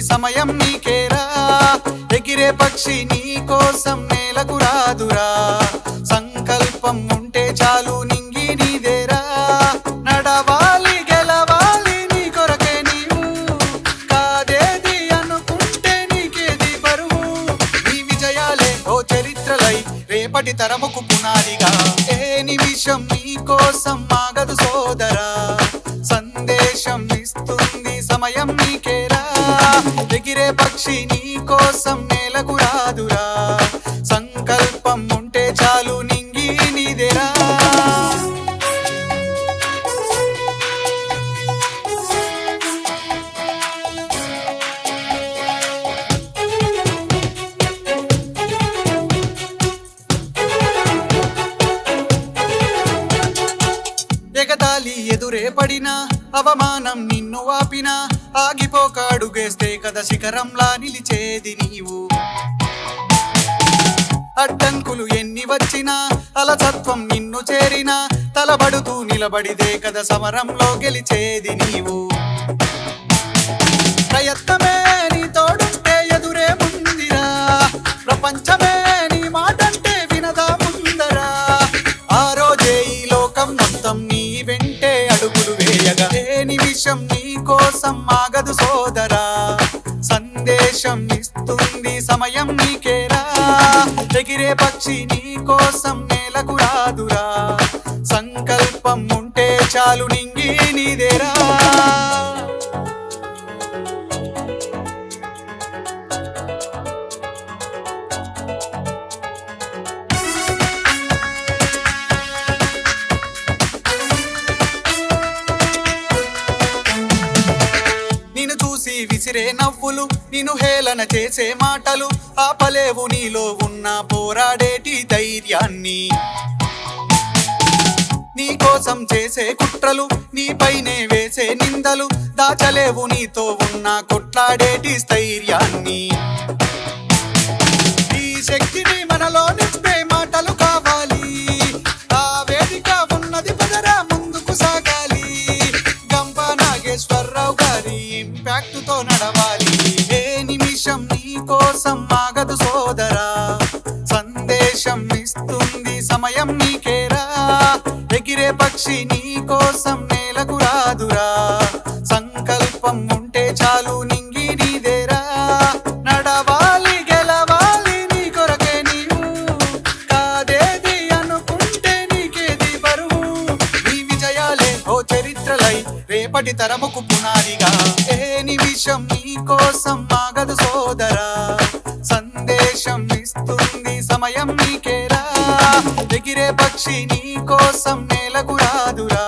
సమయం నీకేరా ఎగిరే పక్షి నీ కోసం నేలకు రాదురా సంకల్పం ఉంటే చాలు నింగి నీదేరా నడవాలి గెలవాలి నీ కొరకే నీవు కాదేది అనుకుంటే నీకేది బరువు నీ విజయాలే ఓ చరిత్రలై రేపటి తరముకు పునాదిగా ఏ నిమిషం నీ కోసం ఆగదు సోదరా సందేశం ఇస్తుంది సమయం నీకేరా ఎగిరే పక్షి నీ కోసం నేలకు రాదురా సంకల్పం ఉంటే చాలు నింగి నీదేరా ఎగతాళి ఎదురే పడినా అవమానం నిన్ను ఆపినా ఆగిపోక అడుగేస్తే కదా శిఖరంలా నిలిచేది నీవు అడ్డంకులు ఎన్ని వచ్చినా అలసత్వం నిన్ను చేరినా తలబడుతూ నిలబడిదే కదా సమరంలో గెలిచేది నీవు ప్రయత్నమే నీ తోడుంటే ఎదురే ముందిరా ప్రపంచమే నీ మాటంటే వినదా ముందరా ఆ రోజే ఈ లోకం మొత్తం నీ వెంటే అడుగులు వేయగా ఏ నిమిషం నీ కోసం ఆగదు సోదరా సందేశం ఇస్తుంది సమయం నీకేరా ఎగిరే పక్షి నీ కోసం నేలకు రాదురా సంకల్పం ఉంటే చాలు నింగి నీదేరా నిన్ను చూసి విసిరే నవ్వులు నిన్ను హేళన చేసే మాటలు ఆపలేవు నీలో ఉన్న పోరాడేటి ధైర్యాన్ని నీ కోసం చేసే కుట్రలు నీపైనే వేసే నిందలు దాచలేవు నీతో ఉన్న కొట్లాడేటి స్థైర్యాన్ని ఈ శక్తిని మనలో నింపే మాటలు కావాలి ఆ వేదిక ఉన్నది పదరా ముందుకు సాగాలి గంప నాగేశ్వరరావు గారి ఇంపాక్ట్ తో నడవాలి ఏ నిమిషం నీ కోసం ఆగదు సోదరా సందేశం ఇస్తుంది సమయం నీకేరా ఎగిరే పక్షి నీ కోసం నేలకు రాదురా సంకల్పం ఉంటే చాలు నింగి నీదేరా నడవాలి గెలవాలి నీ కొరకే నీవు కాదేది అనుకుంటే నీకేది బరువు నీ విజయాలే ఓ చరిత్రలై రేపటి తరముకు పునాదిగా ఏ నిమిషం నీ కోసం ఆగదు సోదరా సందేశం ఇస్తుంది సమయం నీకేరా ఎగిరే పక్షి నీ కోసం నేలకు రాదురా